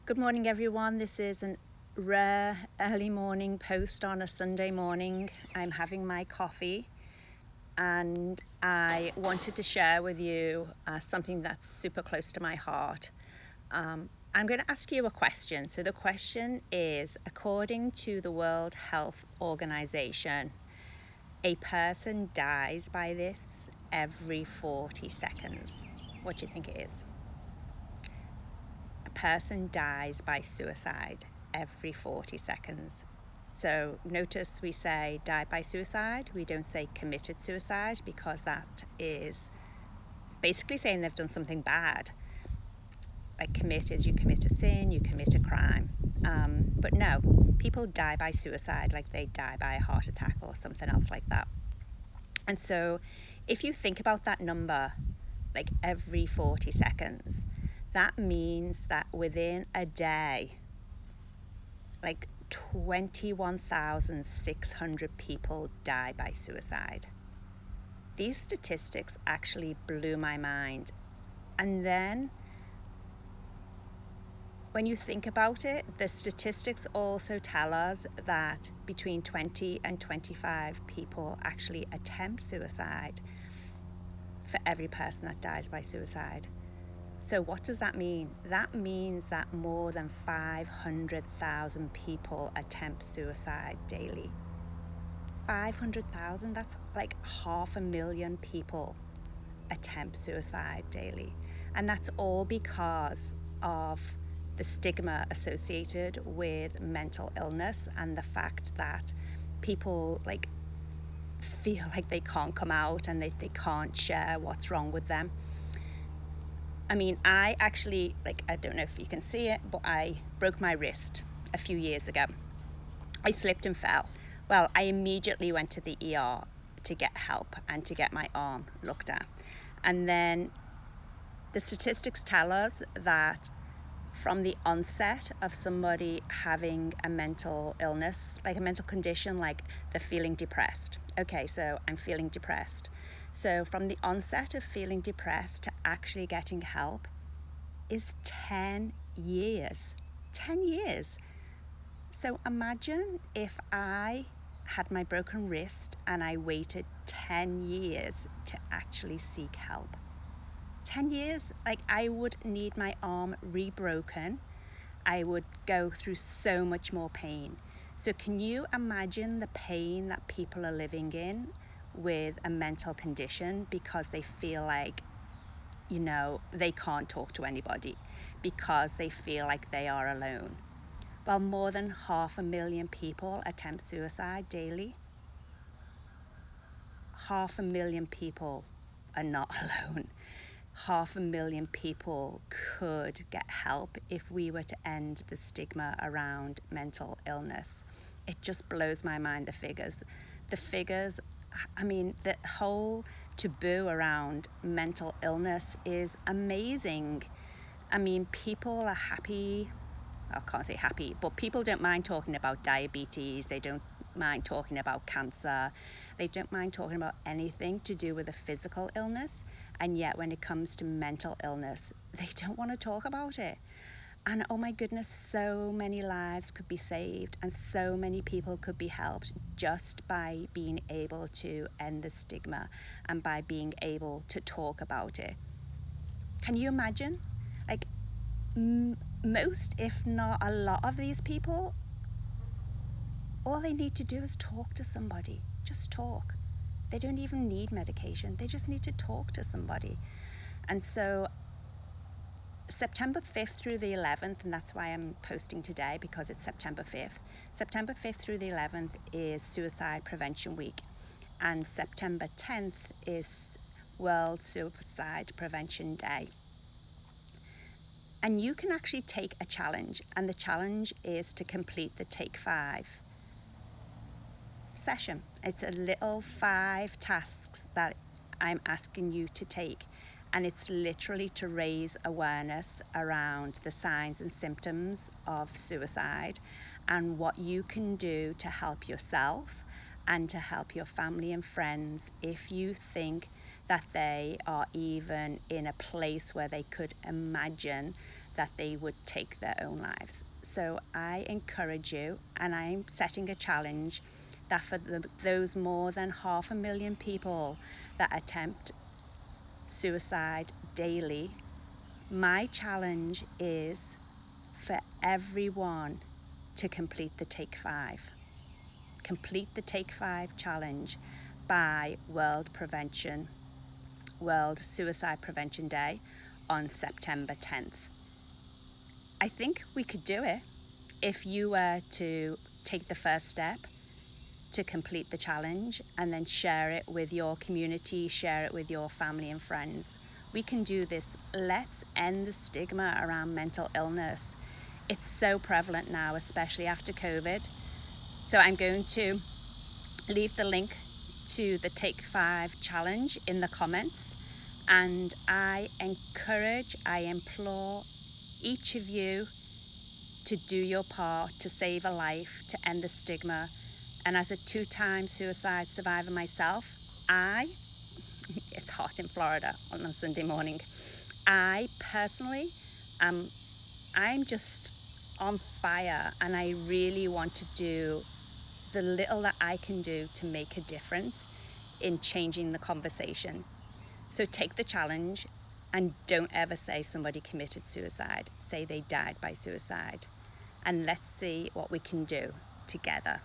Good morning, everyone. This is a rare early morning post on a Sunday morning. I'm having my coffee and I wanted to share with you something that's super close to my heart. I'm going to ask you a question. So the question is, according to the World Health Organization, a person dies by this every 40 seconds. What do you think it is? Person dies by suicide every 40 seconds. So notice we say died by suicide. We don't say committed suicide because that is basically saying they've done something bad. Like commit is you commit a sin, you commit a crime. But no, people die by suicide like they die by a heart attack or something else like that. And so if you think about that number, like every 40 seconds, that means that within a day, like 21,600 people die by suicide. These statistics actually blew my mind. And then when you think about it, the statistics also tell us that between 20 and 25 people actually attempt suicide for every person that dies by suicide. So what does that mean? That means that more than 500,000 people attempt suicide daily. 500,000, that's like 500,000 people attempt suicide daily. And that's all because of the stigma associated with mental illness and the fact that people feel like they can't come out and they can't share what's wrong with them. I mean, I actually, I don't know if you can see it, but I broke my wrist a few years ago. I slipped and fell. Well, I immediately went to the ER to get help and to get my arm looked at. And then the statistics tell us that from the onset of somebody having a mental illness, like a mental condition, like they're feeling depressed. Okay, so I'm feeling depressed. So from the onset of feeling depressed to actually getting help is 10 years. 10 years. So imagine if I had my broken wrist and I waited 10 years to actually seek help. 10 years, I would need my arm rebroken. I would go through so much more pain. So can you imagine the pain that people are living in with a mental condition because they feel like, they can't talk to anybody because they feel like they are alone? Well, more than 500,000 people attempt suicide daily. 500,000 people are not alone. 500,000 people could get help if we were to end the stigma around mental illness. It just blows my mind, the figures. I mean, the whole taboo around mental illness is amazing. I mean, people are happy. I can't say happy, but people don't mind talking about diabetes. They don't mind talking about cancer. They don't mind talking about anything to do with a physical illness. And yet when it comes to mental illness, they don't want to talk about it. And oh my goodness, so many lives could be saved and so many people could be helped just by being able to end the stigma and by being able to talk about it. Can you imagine? Most, if not a lot of these people, all they need to do is talk to somebody. Just talk. They don't even need medication. They just need to talk to somebody. And so September 5th through the 11th, and that's why I'm posting today because it's September 5th. September 5th through the 11th is Suicide Prevention Week. And September 10th is World Suicide Prevention Day. And you can actually take a challenge, and the challenge is to complete the Take 5 session. It's a little 5 tasks that I'm asking you to take, and it's literally to raise awareness around the signs and symptoms of suicide and what you can do to help yourself and to help your family and friends if you think that they are even in a place where they could imagine that they would take their own lives. So I encourage you, and I'm setting a challenge that for those more than 500,000 people that attempt suicide daily, my challenge is for everyone to complete the Take 5. Complete the Take 5 challenge by World Suicide Prevention Day on September 10th. I think we could do it if you were to take the first step to complete the challenge and then share it with your community, share it with your family and friends. We can do this. Let's end the stigma around mental illness. It's so prevalent now, especially after COVID. So I'm going to leave the link to the Take 5 challenge in the comments, and I implore each of you to do your part to save a life, to end the stigma. And as a 2-time suicide survivor myself, it's hot in Florida on a Sunday morning, I personally I'm just on fire, and I really want to do the little that I can do to make a difference in changing the conversation. So take the challenge, and don't ever say somebody committed suicide. Say they died by suicide. And let's see what we can do together.